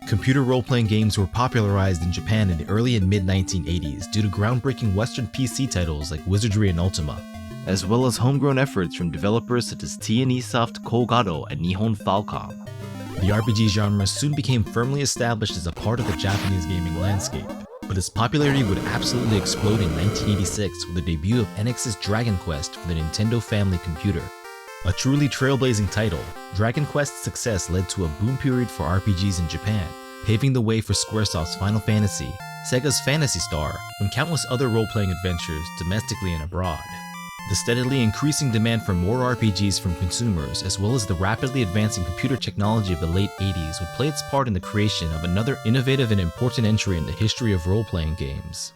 Computer role-playing games were popularized in Japan in the early and mid-1980s due to groundbreaking Western PC titles like Wizardry and Ultima, as well as homegrown efforts from developers such as T&E Soft Kogado and Nihon Falcom. The RPG genre soon became firmly established as a part of the Japanese gaming landscape, but its popularity would absolutely explode in 1986 with the debut of NX's Dragon Quest for the Nintendo Family Computer. A truly trailblazing title, Dragon Quest's success led to a boom period for RPGs in Japan, paving the way for Squaresoft's Final Fantasy, Sega's Phantasy Star, and countless other role-playing adventures domestically and abroad. The steadily increasing demand for more RPGs from consumers, as well as the rapidly advancing computer technology of the late 80s, would play its part in the creation of another innovative and important entry in the history of role-playing games.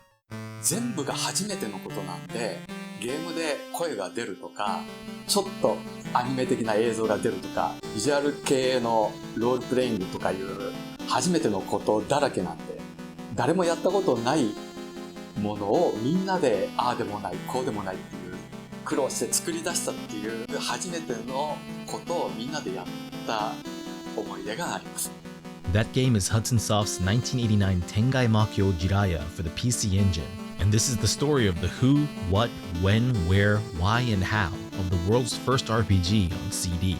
全部が初めてのことなんで、ゲームで声が出るとか、ちょっとアニメ的な映像が出るとか、ビジュアル系のロールプレイングとかいう初めてのことだらけなんで、誰もやったことないものをみんなでああでもないこうでもないっていう苦労して作り出したっていう初めてのことをみんなでやった思い出があります。That game is Hudson Soft's 1989 Tengai Makyou ZIRIA for the PC Engine, and this is the story of the who, what, when, where, why, and how of the world's first RPG on CD.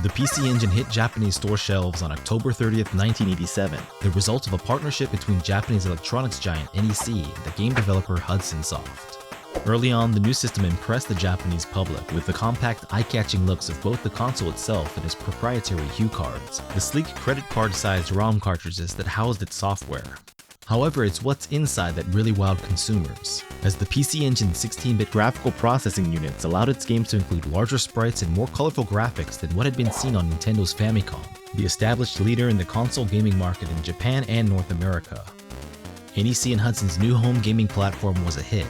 The PC Engine hit Japanese store shelves on October 30th, 1987, the result of a partnership between Japanese electronics giant NEC and the game developer Hudson Soft. Early on, the new system impressed the Japanese public with the compact, eye-catching looks of both the console itself and its proprietary HuCards, the sleek credit card-sized ROM cartridges that housed its software. However, it's what's inside that really wowed consumers, as the PC Engine's 16-bit graphical processing units allowed its games to include larger sprites and more colorful graphics than what had been seen on Nintendo's Famicom, the established leader in the console gaming market in Japan and North America. NEC and Hudson's new home gaming platform was a hit,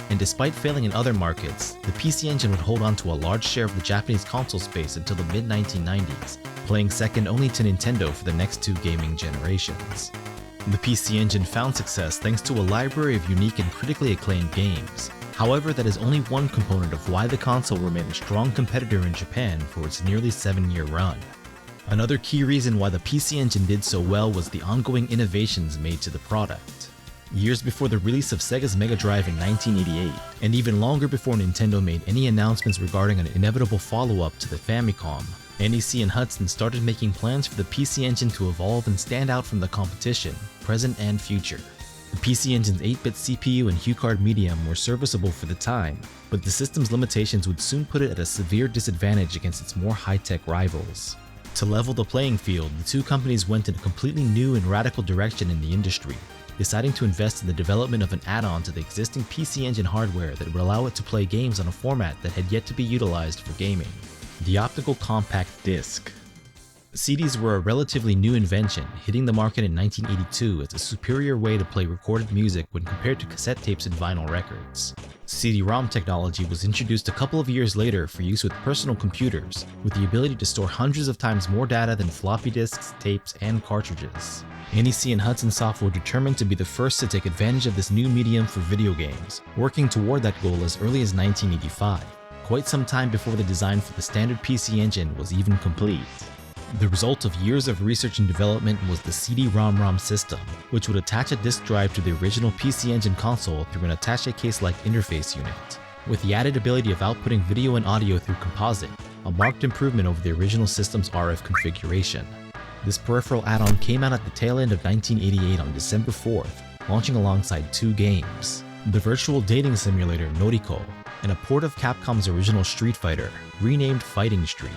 and despite failing in other markets, the PC Engine would hold on to a large share of the Japanese console space until the mid-1990s, playing second only to Nintendo for the next two gaming generations. The PC Engine found success thanks to a library of unique and critically acclaimed games. However, that is only one component of why the console remained a strong competitor in Japan for its nearly 7-year run. Another key reason why the PC Engine did so well was the ongoing innovations made to the product. Years before the release of Sega's Mega Drive in 1988, and even longer before Nintendo made any announcements regarding an inevitable follow-up to the Famicom, NEC and Hudson started making plans for the PC Engine to evolve and stand out from the competition, present and future. The PC Engine's 8-bit CPU and HuCard medium were serviceable for the time, but the system's limitations would soon put it at a severe disadvantage against its more high-tech rivals. To level the playing field, the two companies went in a completely new and radical direction in the industry, deciding to invest in the development of an add-on to the existing PC Engine hardware that would allow it to play games on a format that had yet to be utilized for gaming: the optical compact disc. CDs were a relatively new invention, hitting the market in 1982 as a superior way to play recorded music when compared to cassette tapes and vinyl records. CD-ROM technology was introduced a couple of years later for use with personal computers, with the ability to store hundreds of times more data than floppy disks, tapes, and cartridges. NEC and Hudson Soft were determined to be the first to take advantage of this new medium for video games, working toward that goal as early as 1985, quite some time before the design for the standard PC Engine was even complete. The result of years of research and development was the CD-ROM system, which would attach a disk drive to the original PC Engine console through an attaché case-like interface unit. with the added ability of outputting video and audio through composite, a marked improvement over the original system's RF configuration. This peripheral add-on came out at the tail end of 1988 on December 4th, launching alongside 2 games: the virtual dating simulator Noriko, and a port of Capcom's original Street Fighter, renamed Fighting Street.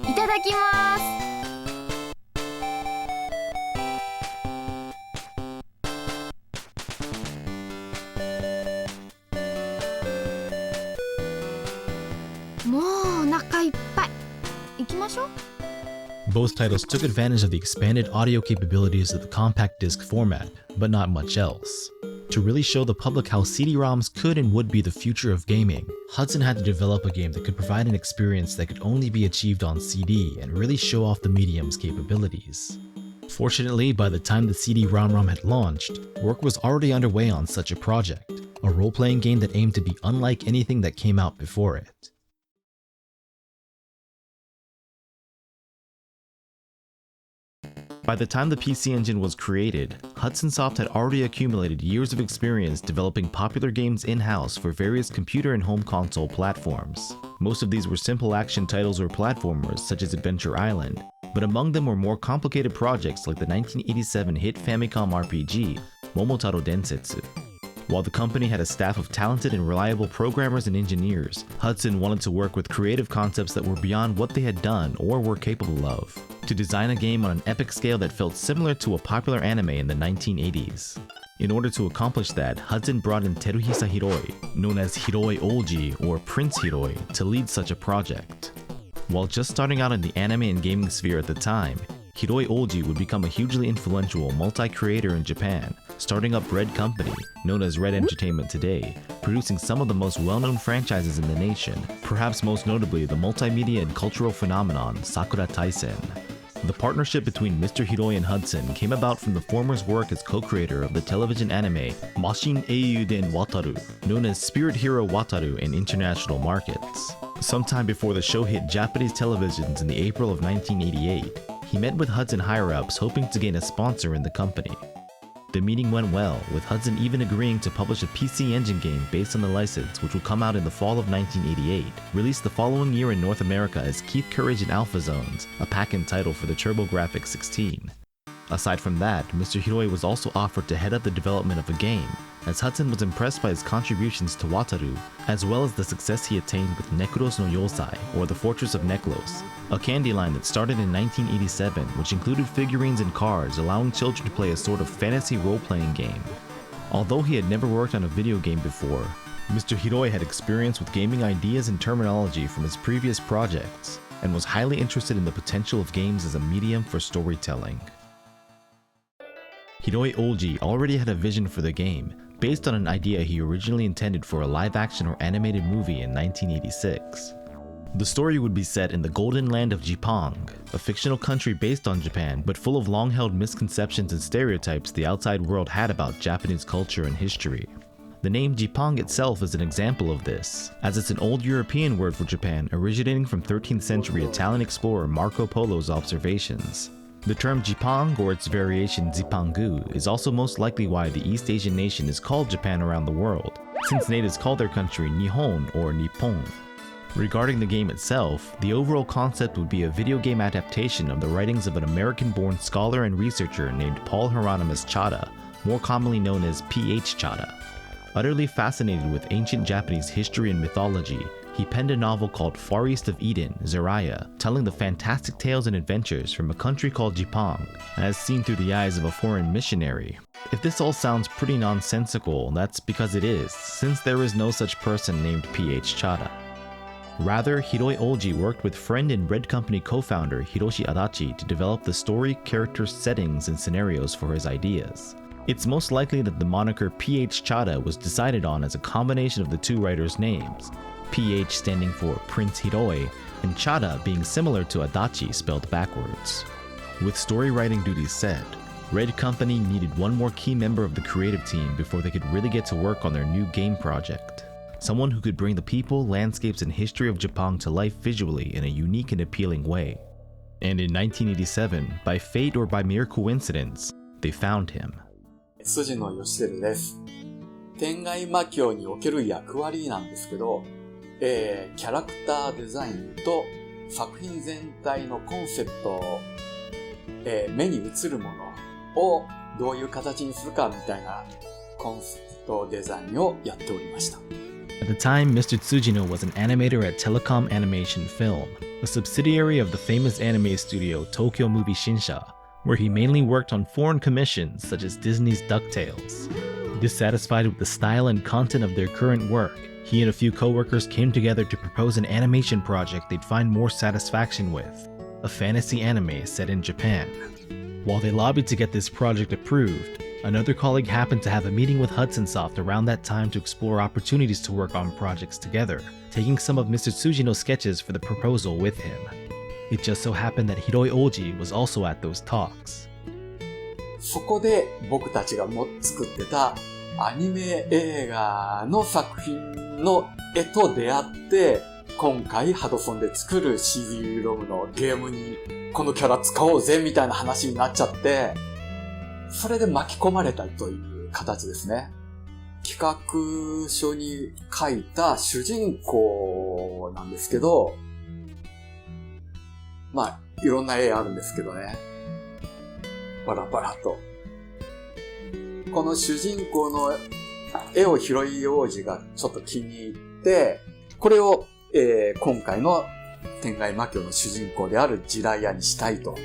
いただきます。もうお腹いっぱい。行きましょう。 Both titles took advantage of the expanded audio capabilities of the compact disc format, but not much else. To really show the public how CD-ROMs could and would be the future of gaming, Hudson had to develop a game that could provide an experience that could only be achieved on CD and really show off the medium's capabilities. Fortunately, by the time the CD-ROM had launched, work was already underway on such a project, a role-playing game that aimed to be unlike anything that came out before it. By the time the PC Engine was created, Hudson Soft had already accumulated years of experience developing popular games in-house for various computer and home console platforms. Most of these were simple action titles or platformers such as Adventure Island, but among them were more complicated projects like the 1987 hit Famicom RPG, Momotaro Densetsu. While the company had a staff of talented and reliable programmers and engineers, Hudson wanted to work with creative concepts that were beyond what they had done or were capable of, to design a game on an epic scale that felt similar to a popular anime in the 1980s. In order to accomplish that, Hudson brought in Teruhisa Hiroi, known as Hiroi Oji or Prince Hiroi, to lead such a project. While just starting out in the anime and gaming sphere at the time, Hiroi Oji would become a hugely influential multi-creator in Japan, starting up Red Company, known as Red Entertainment today, producing some of the most well-known franchises in the nation, perhaps most notably the multimedia and cultural phenomenon Sakura Taisen. The partnership between Mr. Hiroi and Hudson came about from the former's work as co-creator of the television anime Mashin Eiyu Den Wataru, known as Spirit Hero Wataru in international markets. Sometime before the show hit Japanese televisions in the April of 1988, he met with Hudson higher-ups hoping to gain a sponsor in the company. The meeting went well, with Hudson even agreeing to publish a PC Engine game based on the license, which would come out in the fall of 1988, released the following year in North America as Keep Courage in Alpha Zones, a pack-in title for the TurboGrafx 16. Aside from that, Mr. Hiroi was also offered to head up the development of a game, as Hudson was impressed by his contributions to Wataru, as well as the success he attained with Nekros no Yosai, or the Fortress of Neklos, a candy line that started in 1987, which included figurines and cards, allowing children to play a sort of fantasy role-playing game. Although he had never worked on a video game before, Mr. Hiroi had experience with gaming ideas and terminology from his previous projects, and was highly interested in the potential of games as a medium for storytelling. Hiroi Oji already had a vision for the game, based on an idea he originally intended for a live-action or animated movie in 1986. The story would be set in the Golden Land of Jipang, a fictional country based on Japan but full of long-held misconceptions and stereotypes the outside world had about Japanese culture and history. The name Jipang itself is an example of this, as it's an old European word for Japan originating from 13th century Italian explorer Marco Polo's observations. The term Jipang, or its variation Zipangu, is also most likely why the East Asian nation is called Japan around the world, since natives call their country Nihon or Nippon. Regarding the game itself, the overall concept would be a video game adaptation of the writings of an American-born scholar and researcher named Paul Hieronymus Chada, more commonly known as P.H. Chada. Utterly fascinated with ancient Japanese history and mythology, he penned a novel called Far East of Eden, Jiraiya, telling the fantastic tales and adventures from a country called Jipang, as seen through the eyes of a foreign missionary. If this all sounds pretty nonsensical, that's because it is, since there is no such person named P.H. Chada. Rather, Hiroi Oji worked with friend and Red Company co-founder Hiroshi Adachi to develop the story, characters, settings, and scenarios for his ideas. It's most likely that the moniker P.H. Chada was decided on as a combination of the two writers' names, PH standing for Prince Hiroi, and Chada being similar to Adachi spelled backwards. With story writing duties set, Red Company needed one more key member of the creative team before they could really get to work on their new game project. Someone who could bring the people, landscapes, and history of Japan to life visually in a unique and appealing way. And in 1987, by fate or by mere coincidence, they found him. 辻野義輝です。天外魔境における役割なんですけど、キャラクターデザインと作品全体のコンセプトを、目に映るものをどういう形にするかみたいなコンセプトデザインをやっておりました。At the time, Mr. Tsujino was an animator at Telecom Animation Film, a subsidiary of the famous anime studio Tokyo Movie Shinsha, where he mainly worked on foreign commissions such as Disney's DuckTales. Dissatisfied with the style and content of their current work, he and a few co-workers came together to propose an animation project they'd find more satisfaction with, a fantasy anime set in Japan. While they lobbied to get this project approved, another colleague happened to have a meeting with Hudson Soft around that time to explore opportunities to work on projects together, taking some of Mr. Tsujino's sketches for the proposal with him. It just so happened that Hiroi Oji was also at those talks. そこで僕たちが作ってたアニメ映画の作品の絵と出会って、今回ハドソンで作る CD-ROM のゲームにこのキャラ使おうぜみたいな話になっちゃって、それで巻き込まれたという形ですね。企画書に書いた主人公なんですけど、まあいろんな絵あるんですけどね。バラバラと。この主人公の絵を広井王子がちょっと気に入って、これを、今回の天外魔境の主人公であるジライヤにしたいと。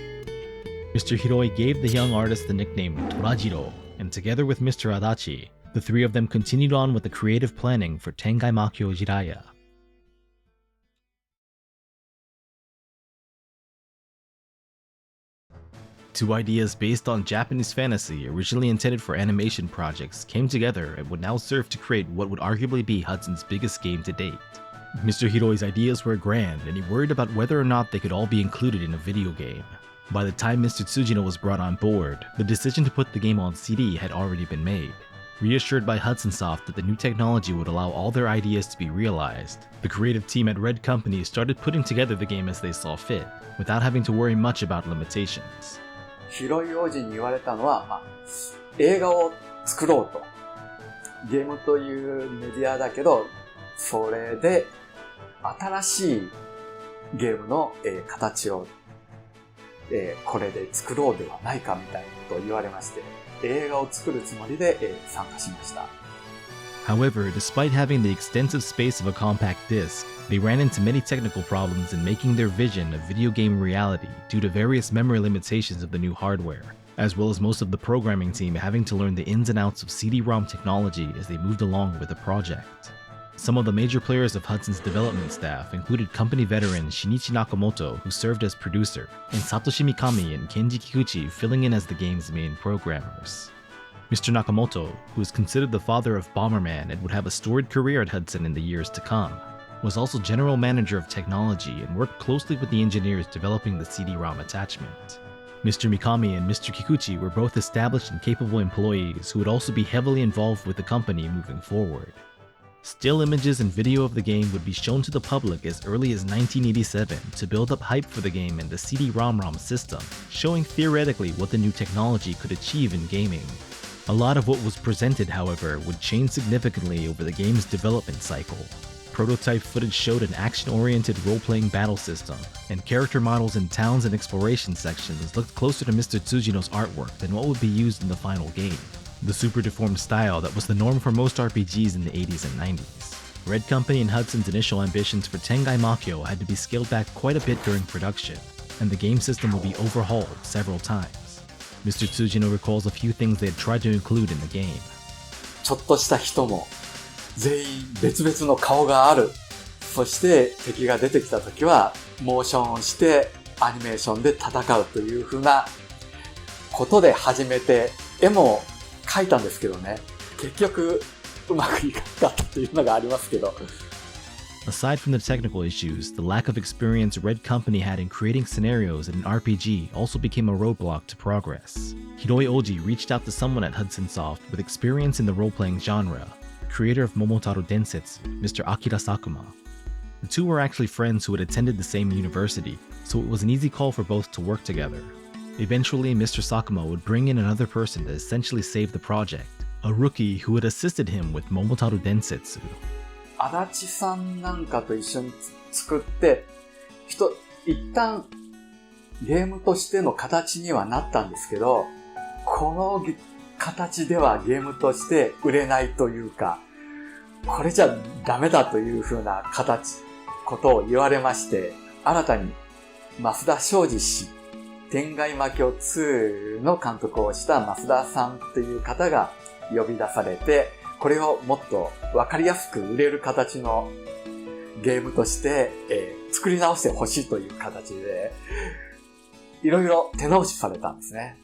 Mr. Hiroi gave the young artist the nickname Torajiro, and together with Mr. Adachi, the three of them continued on with the creative planning for Tengai Makyou ZIRIA. Two ideas based on Japanese fantasy originally intended for animation projects came together and would now serve to create what would arguably be Hudson's biggest game to date. Mr. Hiroi's ideas were grand, and he worried about whether or not they could all be included in a video game. By the time Mr. Tsujino was brought on board, the decision to put the game on CD had already been made. Reassured by Hudson Soft that the new technology would allow all their ideas to be realized, the creative team at Red Company started putting together the game as they saw fit, without having to worry much about limitations. 広井王子に言われたのは、映画を作ろうと。ゲームというメディアだけど、それで新しいゲームの、形を、これで作ろうではないかみたいなことを言われまして、映画を作るつもりで、参加しました。However, despite having the extensive space of a compact disc, they ran into many technical problems in making their vision a video game reality due to various memory limitations of the new hardware, as well as most of the programming team having to learn the ins and outs of CD-ROM technology as they moved along with the project. Some of the major players of Hudson's development staff included company veteran Shinichi Nakamoto, who served as producer, and Satoshi Mikami and Kenji Kikuchi filling in as the game's main programmers. Mr. Nakamoto, who is considered the father of Bomberman and would have a storied career at Hudson in the years to come, was also general manager of technology and worked closely with the engineers developing the CD-ROM attachment. Mr. Mikami and Mr. Kikuchi were both established and capable employees who would also be heavily involved with the company moving forward. Still images and video of the game would be shown to the public as early as 1987 to build up hype for the game and the CD-ROM system, showing theoretically what the new technology could achieve in gaming. A lot of what was presented, however, would change significantly over the game's development cycle. Prototype footage showed an action-oriented role-playing battle system, and character models in towns and exploration sections looked closer to Mr. Tsujino's artwork than what would be used in the final game. The super deformed style that was the norm for most RPGs in the 80s and 90s. Red Company and Hudson's initial ambitions for Tengai Makyou had to be scaled back quite a bit during production, and the game system would be overhauled several times. Mr. Tsujino recalls a few things they had tried to include in the game. ちょっとした人も全員別々の顔がある。そして敵が出てきた時はモーションをしてアニメーションで戦うという風なことで始めて絵も描いたんですけどね。結局うまくいかなかったというのがありますけど。Aside from the technical issues, the lack of experience Red Company had in creating scenarios in an RPG also became a roadblock to progress. Hiroi Oji reached out to someone at Hudson Soft with experience in the role-playing genre, the creator of Momotaro Densetsu, Mr. Akira Sakuma. The two were actually friends who had attended the same university, so it was an easy call for both to work together. Eventually, Mr. Sakuma would bring in another person to essentially save the project, a rookie who had assisted him with Momotaro Densetsu. 足立さんなんかと一緒に作って、一旦ゲームとしての形にはなったんですけど、この形ではゲームとして売れないというか、これじゃダメだという風なことを言われまして、新たに増田昌司氏、天外魔境2の監督をした増田さんという方が呼び出されて、これをもっとわかりやすく売れる形のゲームとして、作り直してほしいという形で、いろいろ手直しされたんですね。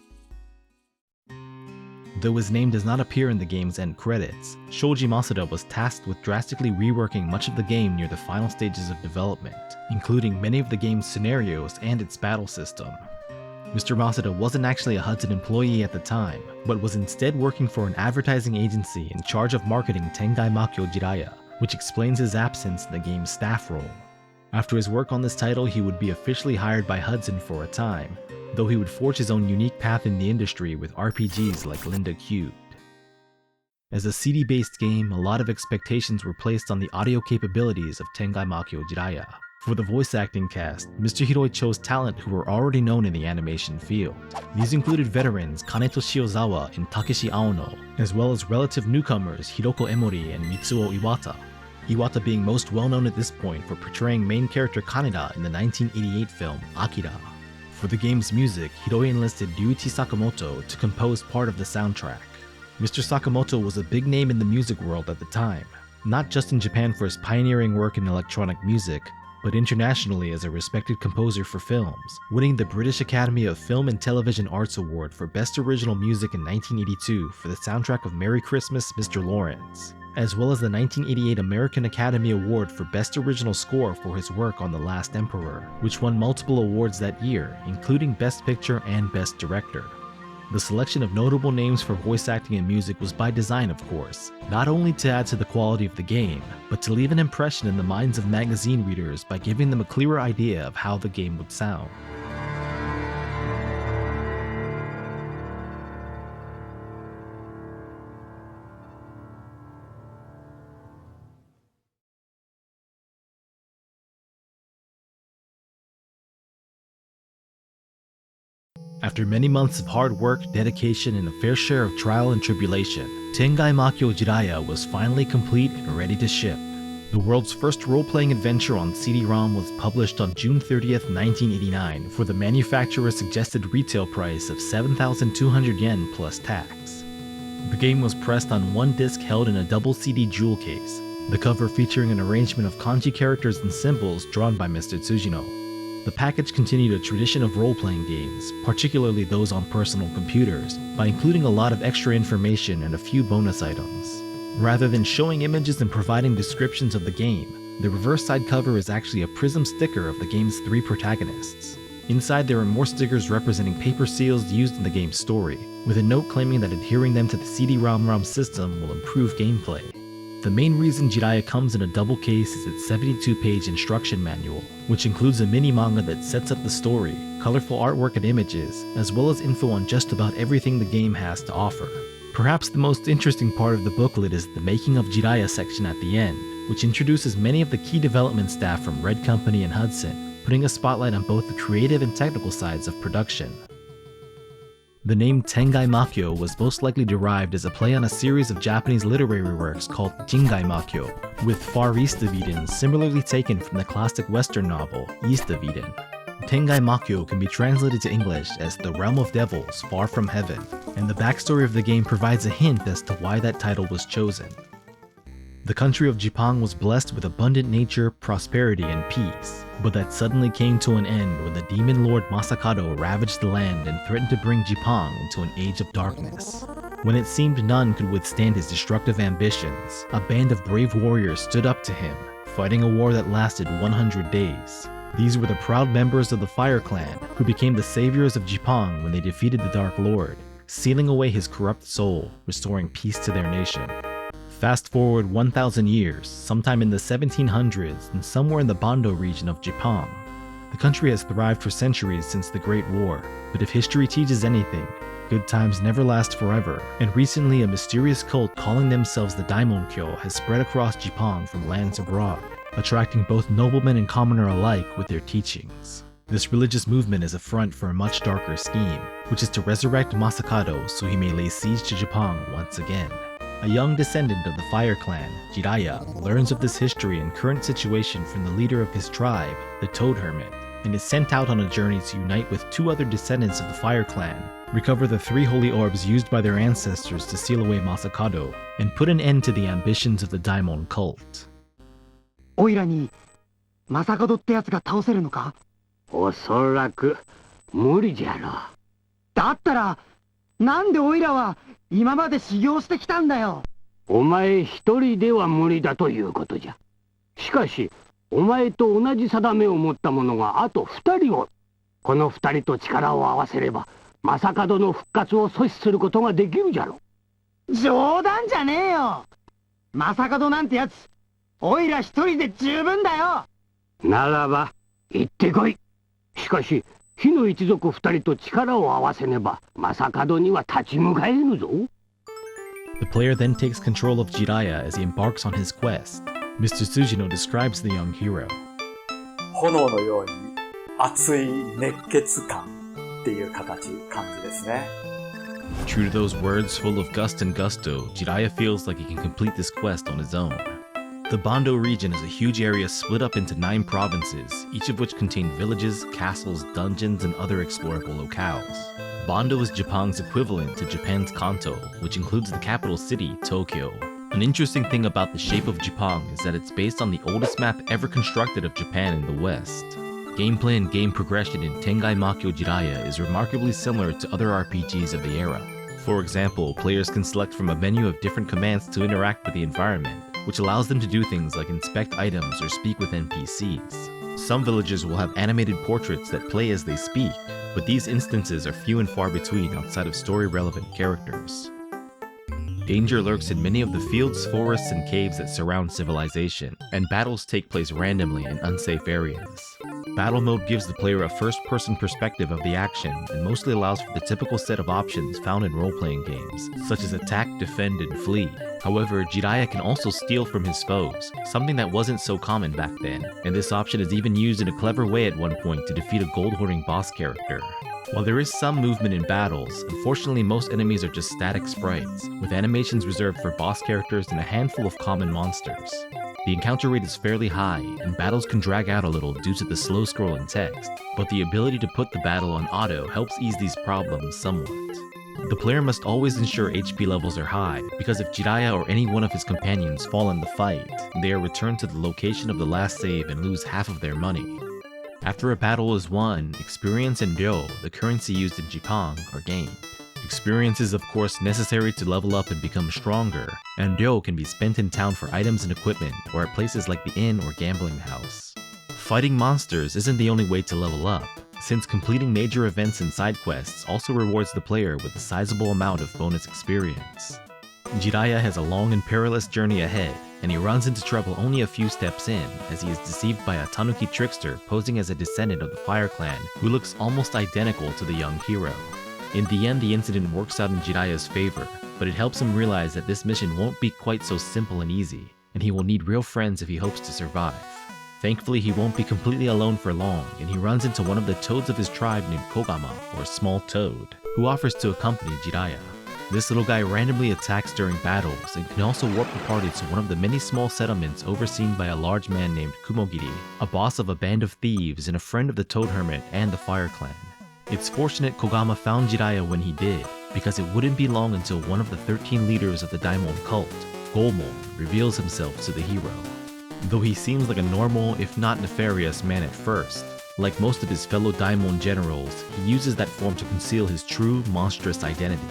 Though his name does not appear in the game's end credits, Shoji Masuda was tasked with drastically reworking much of the game near the final stages of development, including many of the game's scenarios and its battle system. Mr. Masuda wasn't actually a Hudson employee at the time, but was instead working for an advertising agency in charge of marketing Tengai Makyou ZIRIA, which explains his absence in the game's staff role. After his work on this title, he would be officially hired by Hudson for a time, though he would forge his own unique path in the industry with RPGs like Linda Cubed. As a CD-based game, a lot of expectations were placed on the audio capabilities of Tengai Makyou ZIRIA. For the voice acting cast, Mr. Hiroi chose talent who were already known in the animation field. These included veterans Kaneto Shiozawa and Takeshi Aono, as well as relative newcomers Hiroko Emori and Mitsuo Iwata. Iwata being most well known at this point for portraying main character Kaneda in the 1988 film Akira. For the game's music, Hiroi enlisted Ryuichi Sakamoto to compose part of the soundtrack. Mr. Sakamoto was a big name in the music world at the time, not just in Japan for his pioneering work in electronic music, but internationally as a respected composer for films, winning the British Academy of Film and Television Arts Award for Best Original Music in 1982 for the soundtrack of Merry Christmas, Mr. Lawrence, as well as the 1988 American Academy Award for Best Original Score for his work on The Last Emperor, which won multiple awards that year, including Best Picture and Best Director. The selection of notable names for voice acting and music was by design, of course, not only to add to the quality of the game, but to leave an impression in the minds of magazine readers by giving them a clearer idea of how the game would sound. After many months of hard work, dedication, and a fair share of trial and tribulation, Tengai Makyou ZIRIA was finally complete and ready to ship. The world's first role-playing adventure on CD-ROM was published on June 30th, 1989 for the manufacturer's suggested retail price of 7,200 yen plus tax. The game was pressed on one disc held in a double CD jewel case, the cover featuring an arrangement of kanji characters and symbols drawn by Mr. Tsujino. The package continued a tradition of role-playing games, particularly those on personal computers, by including a lot of extra information and a few bonus items. Rather than showing images and providing descriptions of the game, the reverse side cover is actually a prism sticker of the game's 3 protagonists. Inside there are more stickers representing paper seals used in the game's story, with a note claiming that adhering them to the CD-ROM system will improve gameplay. The main reason Jiraiya comes in a double case is its 72-page instruction manual, which includes a mini manga that sets up the story, colorful artwork and images, as well as info on just about everything the game has to offer. Perhaps the most interesting part of the booklet is the Making of Jiraiya section at the end, which introduces many of the key development staff from Red Company and Hudson, putting a spotlight on both the creative and technical sides of production. The name Tengai Makyou was most likely derived as a play on a series of Japanese literary works called Jingai Makyou, with Far East of Eden similarly taken from the classic Western novel East of Eden. Tengai Makyou can be translated to English as The Realm of Devils Far from Heaven, and the backstory of the game provides a hint as to why that title was chosen. The country of Jipang was blessed with abundant nature, prosperity, and peace, but that suddenly came to an end when the demon lord Masakado ravaged the land and threatened to bring Jipang into an age of darkness. When it seemed none could withstand his destructive ambitions, a band of brave warriors stood up to him, fighting a war that lasted 100 days. These were the proud members of the Fire Clan, who became the saviors of Jipang when they defeated the Dark Lord, sealing away his corrupt soul, restoring peace to their nation. Fast forward 1,000 years, sometime in the 1700s and somewhere in the Bando region of Jipang. The country has thrived for centuries since the Great War, but if history teaches anything, good times never last forever, and recently a mysterious cult calling themselves the Daimonkyo has spread across Jipang from lands abroad, attracting both noblemen and commoner alike with their teachings. This religious movement is a front for a much darker scheme, which is to resurrect Masakado so he may lay siege to Jipang once again. A young descendant of the Fire Clan, Jiraiya, learns of this history and current situation from the leader of his tribe, the Toad Hermit, and is sent out on a journey to unite with 2 other descendants of the Fire Clan, recover the 3 holy orbs used by their ancestors to seal away Masakado, and put an end to the ambitions of the Daimon cult. おいらにマサカドってやつが倒せるのか？おそらく無理じゃろ。だったらなんでおいらは今まで修行してきたんだよ。お前一人では無理だということじゃ。しかしお前と同じ定めを持った者があと2人を。この2人と力を合わせればマサカドの復活を阻止することができるじゃろ。冗談じゃねえよ。マサカドなんてやつ、おいら一人で十分だよ。ならば行ってこい。しかし火の一族2人と力を合わせねばマサカドには立ち向かえぬぞ。The player then takes control of Jiraiya as he embarks on his quest. Mr. Tsujino describes the young hero. 炎のように熱い熱血感っていう感じですね。True to those words full of gust and gusto, Jiraiya feels like he can complete this quest on his own. The Bando region is a huge area split up into 9 provinces, each of which contain villages, castles, dungeons, and other explorable locales. Bando is Jipang's equivalent to Japan's Kanto, which includes the capital city, Tokyo. An interesting thing about the shape of Jipang is that it's based on the oldest map ever constructed of Japan in the West. Gameplay and game progression in Tengai Makyou ZIRIA is remarkably similar to other RPGs of the era. For example, players can select from a menu of different commands to interact with the environment, which allows them to do things like inspect items or speak with NPCs. Some villages will have animated portraits that play as they speak, but these instances are few and far between outside of story-relevant characters. Danger lurks in many of the fields, forests, and caves that surround civilization, and battles take place randomly in unsafe areas. Battle mode gives the player a first-person perspective of the action and mostly allows for the typical set of options found in role-playing games, such as attack, defend, and flee. However, Jiraiya can also steal from his foes, something that wasn't so common back then, and this option is even used in a clever way at one point to defeat a gold-hoarding boss character. While there is some movement in battles, unfortunately most enemies are just static sprites, with animations reserved for boss characters and a handful of common monsters. The encounter rate is fairly high, and battles can drag out a little due to the slow scrolling text, but the ability to put the battle on auto helps ease these problems somewhat. The player must always ensure HP levels are high, because if Jiraiya or any one of his companions fall in the fight, they are returned to the location of the last save and lose half of their money. After a battle is won, experience and ryo, the currency used in Jipang, are gained. Experience is of course necessary to level up and become stronger, and ryo can be spent in town for items and equipment, or at places like the inn or gambling house. Fighting monsters isn't the only way to level up, since completing major events and side quests also rewards the player with a sizable amount of bonus experience. Jiraiya has a long and perilous journey ahead, and he runs into trouble only a few steps in, as he is deceived by a tanuki trickster posing as a descendant of the Fire Clan who looks almost identical to the young hero. In the end, the incident works out in Jiraiya's favor, but it helps him realize that this mission won't be quite so simple and easy, and he will need real friends if he hopes to survive. Thankfully, he won't be completely alone for long, and he runs into one of the toads of his tribe named Kogama, or Small Toad, who offers to accompany Jiraiya. This little guy randomly attacks during battles and can also warp the party to one of the many small settlements overseen by a large man named Kumogiri, a boss of a band of thieves and a friend of the Toad Hermit and the Fire Clan. It's fortunate Kogama found Jiraiya when he did, because it wouldn't be long until one of the 13 leaders of the Daimon cult, Goemon, reveals himself to the hero. Though he seems like a normal, if not nefarious man at first, like most of his fellow Daimon generals, he uses that form to conceal his true, monstrous identity.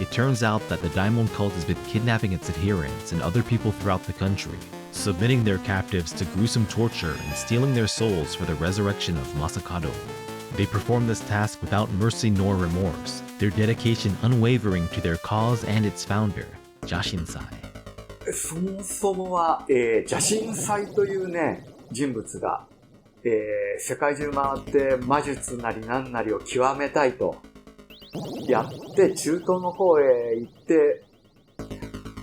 It turns out that the Daimon cult has been kidnapping its adherents and other people throughout the country, submitting their captives to gruesome torture and stealing their souls for the resurrection of Masakado. They perform this task without mercy nor remorse, their dedication unwavering to their cause and its founder, Jashinsai. そもそもは、邪神祭というね、人物が、世界中回って魔術なり何なりを極めたいとやって中東の方へ行って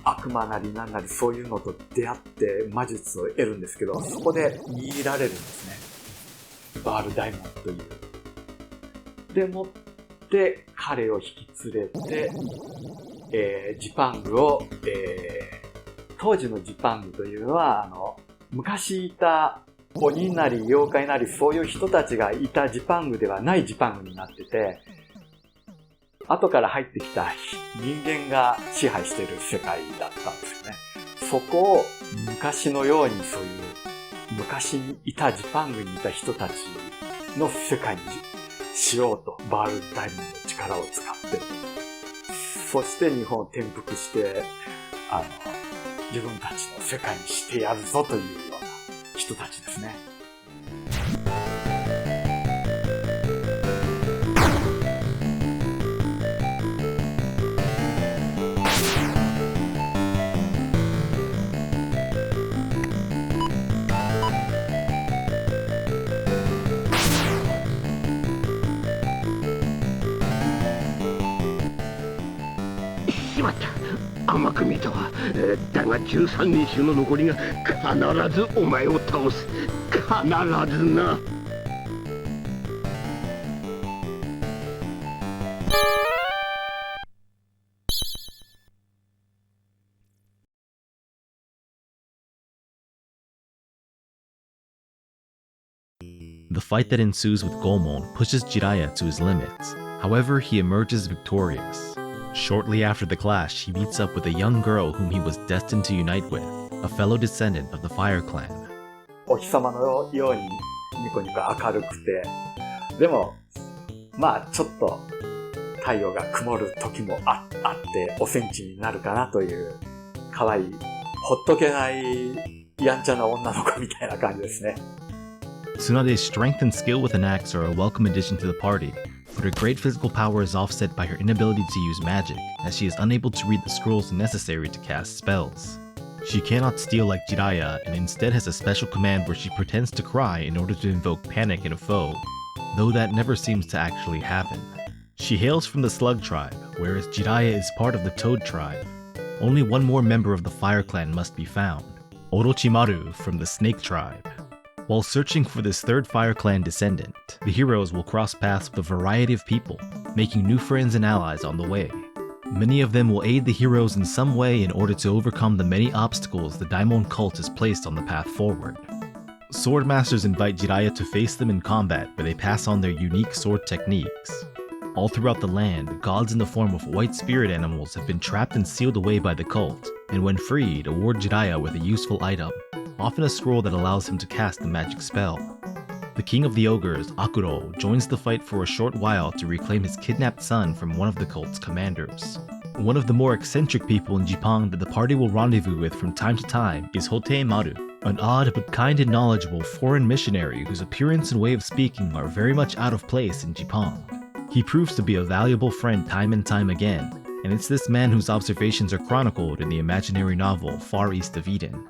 悪魔なり何なりそういうのと出会って魔術を得るんですけど、そこで見入られるんですね。バール大門という。でもって彼を引き連れて、ジパングを、当時のジパングというのは昔いた鬼なり妖怪なりそういう人たちがいたジパングではないジパングになってて、後から入ってきた人間が支配している世界だったんですよね。そこを昔のようにそういう昔にいたジパングにいた人たちの世界にしようとバール大門の力を使って、そして日本を転覆して自分たちの世界にしてやるぞというような人たちですね。しまった、甘く見たわ。だが13人衆の残りが必ずお前を倒す。必ずな。The fight that ensues with Gomon pushes Jiraiya to his limits. However, he emerges victorious. Shortly after the clash, he meets up with a young girl whom he was destined to unite with, a fellow descendant of the Fire Clan. お日様のようにニコニコ明るくて、でもまあちょっと太陽が曇る時もあっておセンチになるかなという可愛いほっとけないやんちゃな女の子みたいな感じですね。Tsunade's strength and skill with an axe are a welcome addition to the party, but her great physical power is offset by her inability to use magic, as she is unable to read the scrolls necessary to cast spells. She cannot steal like Jiraiya, and instead has a special command where she pretends to cry in order to invoke panic in a foe, though that never seems to actually happen. She hails from the Slug tribe, whereas Jiraiya is part of the Toad tribe. Only one more member of the Fire Clan must be found, Orochimaru from the Snake tribe. While searching for this third Fire Clan descendant, the heroes will cross paths with a variety of people, making new friends and allies on the way. Many of them will aid the heroes in some way in order to overcome the many obstacles the Daimon cult has placed on the path forward. Swordmasters invite Jiraiya to face them in combat where they pass on their unique sword techniques. All throughout the land, gods in the form of white spirit animals have been trapped and sealed away by the cult, and when freed, award Jiraiya with a useful item, often a scroll that allows him to cast the magic spell. The king of the ogres, Akuro, joins the fight for a short while to reclaim his kidnapped son from one of the cult's commanders. One of the more eccentric people in Jipang that the party will rendezvous with from time to time is Hotei Maru, an odd but kind and knowledgeable foreign missionary whose appearance and way of speaking are very much out of place in Jipang. He proves to be a valuable friend time and time again, and it's this man whose observations are chronicled in the imaginary novel Far East of Eden.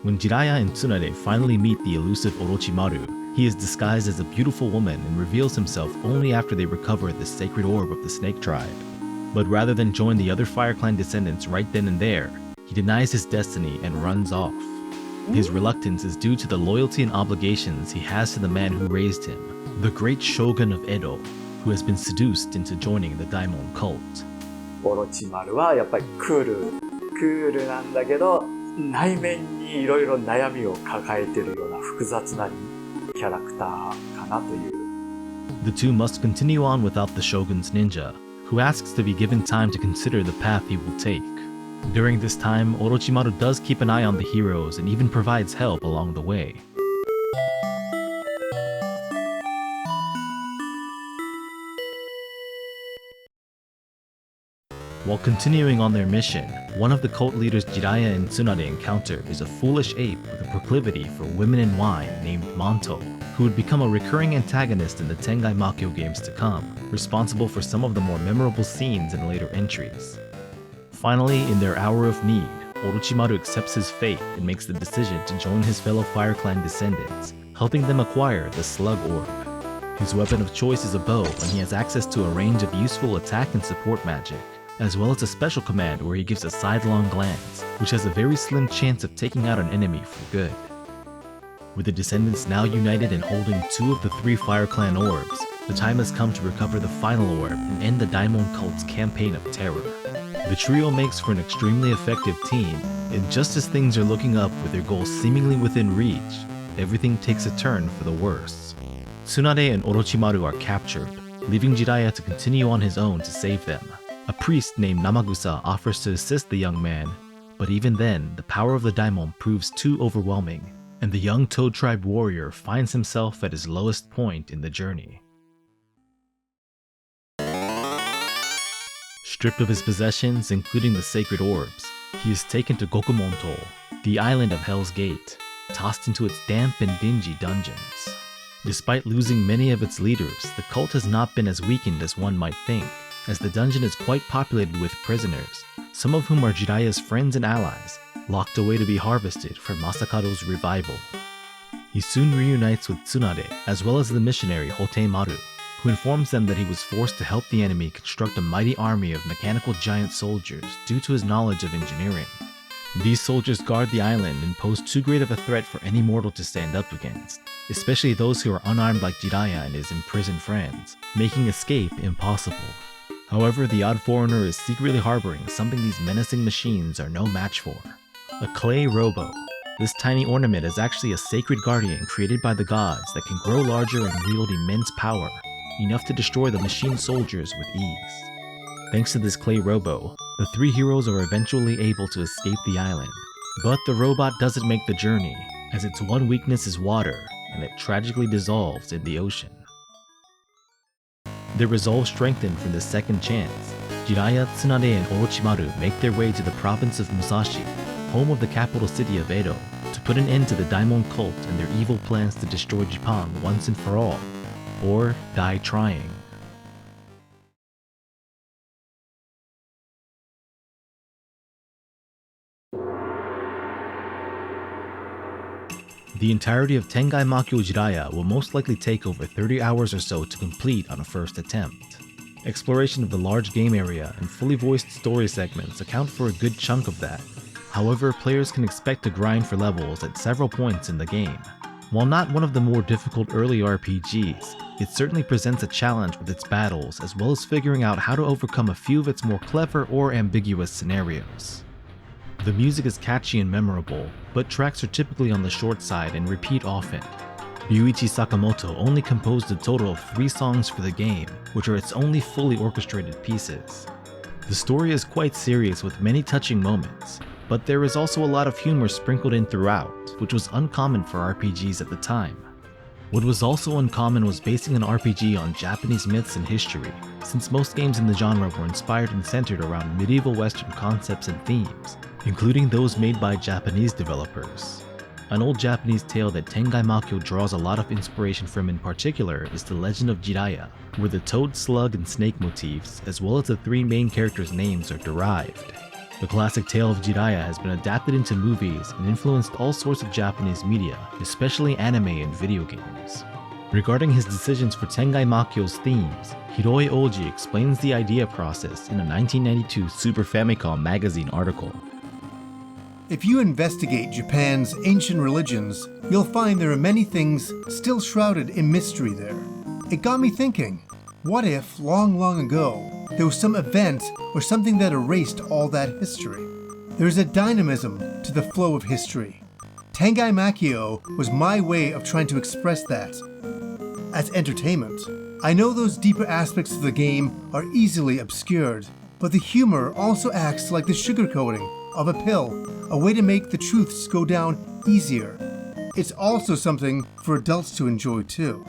When Jiraiya and Tsunade finally meet the elusive Orochimaru, he is disguised as a beautiful woman and reveals himself only after they recover the sacred orb of the Snake tribe. But rather than join the other Fire Clan descendants right then and there, he denies his destiny and runs off. His reluctance is due to the loyalty and obligations he has to the man who raised him, the great shogun of Edo, who has been seduced into joining the Daimon cult. オロチマルはやっぱりクールなんだけど内面にいろいろ悩みを抱えているような複雑なキャラクターかなという。The two must continue on without the shogun's ninja, who asks to be given time to consider the path he will take. During this time, Orochimaru does keep an eye on the heroes and even provides help along the way. While continuing on their mission, one of the cult leaders Jiraiya and Tsunade encounter is a foolish ape with a proclivity for women and wine named Manto, who would become a recurring antagonist in the Tengai Makyou games to come, responsible for some of the more memorable scenes in later entries. Finally, in their hour of need, Orochimaru accepts his fate and makes the decision to join his fellow Fire Clan descendants, helping them acquire the Slug Orb. His weapon of choice is a bow, and he has access to a range of useful attack and support magic, as well as a special command where he gives a sidelong glance, which has a very slim chance of taking out an enemy for good. With the descendants now united and holding 2 of the 3 Fire Clan orbs, the time has come to recover the final orb and end the Daimon cult's campaign of terror. The trio makes for an extremely effective team, and just as things are looking up with their goals seemingly within reach, everything takes a turn for the worse. Tsunade and Orochimaru are captured, leaving Jiraiya to continue on his own to save them. A priest named Namagusa offers to assist the young man, but even then, the power of the Daimon proves too overwhelming, and the young Toad Tribe warrior finds himself at his lowest point in the journey. Stripped of his possessions, including the sacred orbs, he is taken to Gokumonto, the island of Hell's Gate, tossed into its damp and dingy dungeons. Despite losing many of its leaders, the cult has not been as weakened as one might think, as the dungeon is quite populated with prisoners, some of whom are Jiraiya's friends and allies, locked away to be harvested for Masakado's revival. He soon reunites with Tsunade, as well as the missionary Hotemaru, who informs them that he was forced to help the enemy construct a mighty army of mechanical giant soldiers due to his knowledge of engineering. These soldiers guard the island and pose too great of a threat for any mortal to stand up against, especially those who are unarmed like Jiraiya and his imprisoned friends, making escape impossible. However, the odd foreigner is secretly harboring something these menacing machines are no match for: a clay robo. This tiny ornament is actually a sacred guardian created by the gods that can grow larger and wield immense power, enough to destroy the machine soldiers with ease. Thanks to this clay robo, the 3 heroes are eventually able to escape the island. But the robot doesn't make the journey, as its one weakness is water, and it tragically dissolves in the ocean. Their resolve strengthened from the second chance, Jiraiya, Tsunade, and Orochimaru make their way to the province of Musashi, home of the capital city of Edo, to put an end to the Daimon cult and their evil plans to destroy Japan once and for all, or die trying. The entirety of Tengai Makyou ZIRIA will most likely take over 30 hours or so to complete on a first attempt. Exploration of the large game area and fully voiced story segments account for a good chunk of that. However, players can expect to grind for levels at several points in the game. While not one of the more difficult early RPGs, it certainly presents a challenge with its battles as well as figuring out how to overcome a few of its more clever or ambiguous scenarios. The music is catchy and memorable, but tracks are typically on the short side and repeat often. Ryuichi Sakamoto only composed a total of 3 songs for the game, which are its only fully orchestrated pieces. The story is quite serious with many touching moments, but there is also a lot of humor sprinkled in throughout, which was uncommon for RPGs at the time. What was also uncommon was basing an RPG on Japanese myths and history, since most games in the genre were inspired and centered around medieval Western concepts and themes, including those made by Japanese developers. An old Japanese tale that Tengai Makyou draws a lot of inspiration from in particular is The Legend of Jiraiya, where the toad, slug, and snake motifs, as well as the 3 main characters' names, are derived. The classic tale of Jiraiya has been adapted into movies and influenced all sorts of Japanese media, especially anime and video games. Regarding his decisions for Tengai Makyou's themes, Hiroi Oji explains the idea process in a 1992 Super Famicom magazine article. If you investigate Japan's ancient religions, you'll find there are many things still shrouded in mystery there. It got me thinking, what if, long ago, there was some event or something that erased all that history? There's a dynamism to the flow of history. Tengai Makyou was my way of trying to express that. As entertainment, I know those deeper aspects of the game are easily obscured, but the humor also acts like the sugarcoating of a pill, a way to make the truths go down easier. It's also something for adults to enjoy too.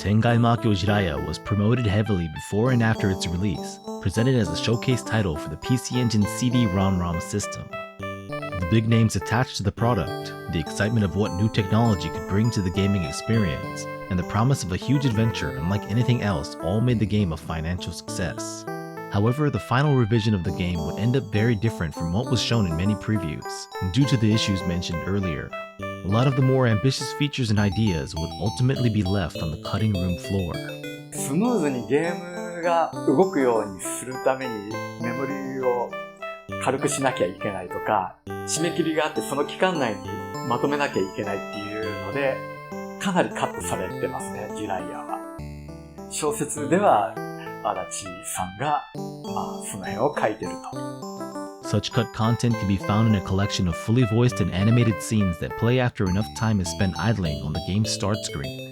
Tengai Makyou ZIRIA was promoted heavily before and after its release, presented as a showcase title for the PC Engine CD-ROM system. The big names attached to the product, the excitement of what new technology could bring to the gaming experience, and the promise of a huge adventure unlike anything else all made the game a financial success. However, the final revision of the game would end up very different from what was shown in many previews, due to the issues mentioned earlier. A lot of the more ambitious features and ideas would ultimately be left on the cutting room floor. スムーズにゲームが動くようにするためにメモリを軽くしなきゃいけないとか、締め切りがあってその期間内にまとめなきゃいけないっていうので、かなりカットされてますね、ジライアは。小説では足立さんが、その辺を書いてると。Such cut content can be found in a collection of fully voiced and animated scenes that play after enough time is spent idling on the game's start screen.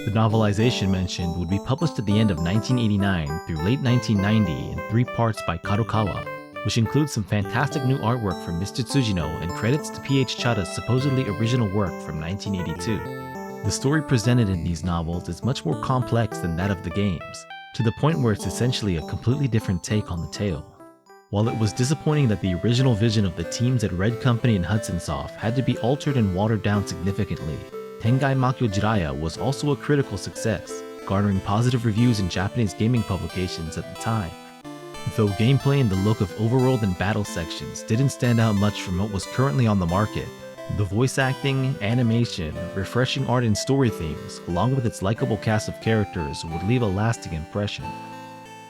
The novelization mentioned would be published at the end of 1989 through late 1990 in 3 parts by Kadokawa, which includes some fantastic new artwork from Mr. Tsujino and credits to P.H. Chada's supposedly original work from 1982. The story presented in these novels is much more complex than that of the games, to the point where it's essentially a completely different take on the tale. While it was disappointing that the original vision of the teams at Red Company and Hudson Soft had to be altered and watered down significantly, Tengai Makyou ZIRIA was also a critical success, garnering positive reviews in Japanese gaming publications at the time. Though gameplay and the look of overworld and battle sections didn't stand out much from what was currently on the market, the voice acting, animation, refreshing art and story themes, along with its likable cast of characters, would leave a lasting impression.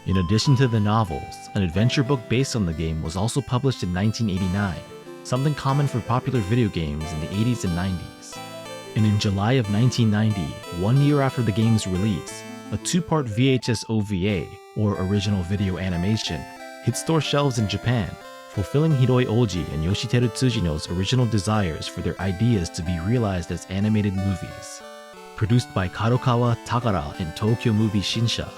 In addition to the novels, an adventure book based on the game was also published in 1989, something common for popular video games in the 80s and 90s. And in July of 1990, 1 year after the game's release, a 2-part VHS OVA, or original video animation, hit store shelves in Japan, fulfilling Hiroi Oji and Yoshiteru Tsujino's original desires for their ideas to be realized as animated movies. Produced by Kadokawa, Takara, and Tokyo Movie Shinsha,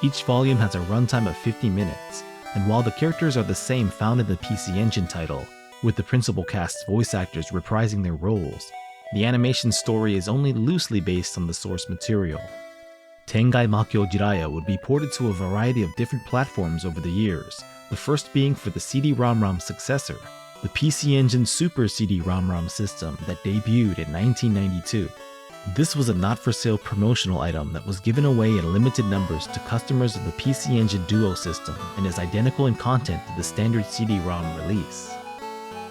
each volume has a runtime of 50 minutes, and while the characters are the same found in the PC Engine title, with the principal cast's voice actors reprising their roles, the animation story is only loosely based on the source material. Tengai Makyou ZIRIA would be ported to a variety of different platforms over the years, the first being for the CD-ROM successor, the PC Engine Super CD-ROM system that debuted in 1992. This was a not-for-sale promotional item that was given away in limited numbers to customers of the PC Engine Duo system and is identical in content to the standard CD-ROM release.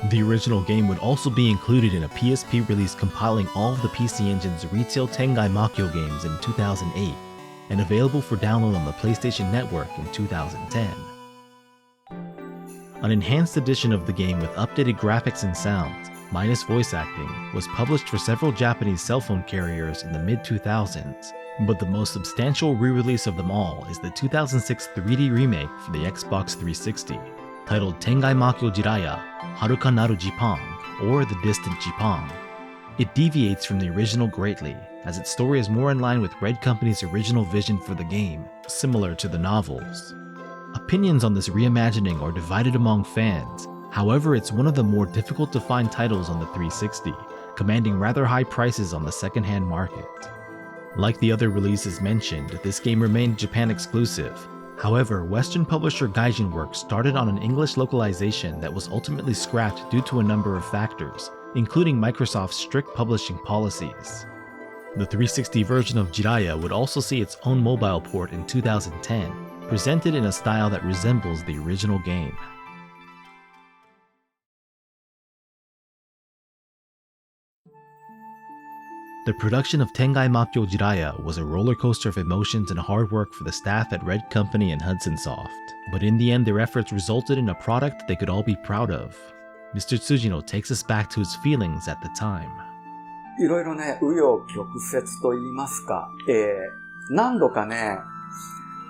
The original game would also be included in a PSP release compiling all of the PC Engine's retail Tengai Makyou games in 2008, and available for download on the PlayStation Network in 2010. An enhanced edition of the game with updated graphics and sounds, minus voice acting, was published for several Japanese cell phone carriers in the mid-2000s, but the most substantial re-release of them all is the 2006 3D remake for the Xbox 360, titled Tengai Makyou ZIRIA, Haruka Naru Jippon, or The Distant Jippon. It deviates from the original greatly, as its story is more in line with Red Company's original vision for the game, similar to the novels. Opinions on this reimagining are divided among fans. However, it's one of the more difficult to find titles on the 360, commanding rather high prices on the second-hand market. Like the other releases mentioned, this game remained Japan exclusive. However, Western publisher Gaijin Works started on an English localization that was ultimately scrapped due to a number of factors, including Microsoft's strict publishing policies. The 360 version of Jiraiya would also see its own mobile port in 2010, presented in a style that resembles the original game. The production of Tengai Makyou ZIRIA was a roller coaster of emotions and hard work for the staff at Red Company and Hudson Soft, but in the end their efforts resulted in a product they could all be proud of. Mr. Tsujino takes us back to his feelings at the time. いろいろね、紆余曲折と言いますか、何度かね、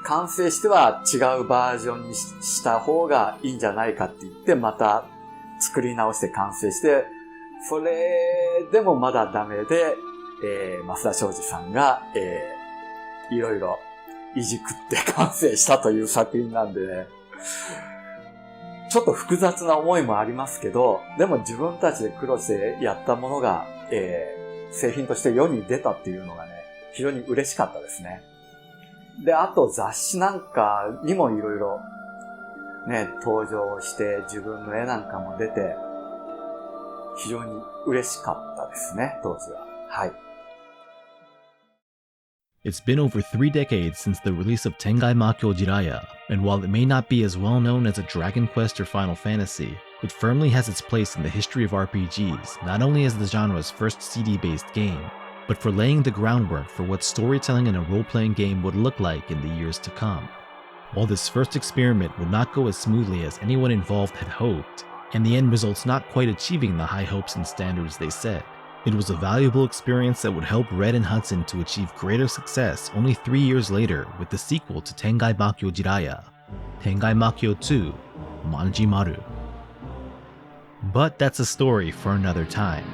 完成しては違うバージョンにした方がいいんじゃないかって言って、また作り直して完成して、それでもまだダメで、増田昌司さんが、いろいろいじくって完成したという作品なんでね、ちょっと複雑な思いもありますけど、でも自分たちで苦労してやったものが、製品として世に出たっていうのがね、非常に嬉しかったですね。で、あと雑誌なんかにもいろいろね、登場して自分の絵なんかも出て、非常に嬉しかったですね、当時は。はい。It's been over 3 decades since the release of Tengai Makyou ZIRIA, and while it may not be as well known as a Dragon Quest or Final Fantasy, it firmly has its place in the history of RPGs, not only as the genre's first CD-based game, but for laying the groundwork for what storytelling in a role-playing game would look like in the years to come. While this first experiment would not go as smoothly as anyone involved had hoped, and the end results not quite achieving the high hopes and standards they set, it was a valuable experience that would help Red and Hudson to achieve greater success only 3 years later with the sequel to Tengai Makyou ZIRIA, Tengai Makyou 2, Manji Maru. But that's a story for another time.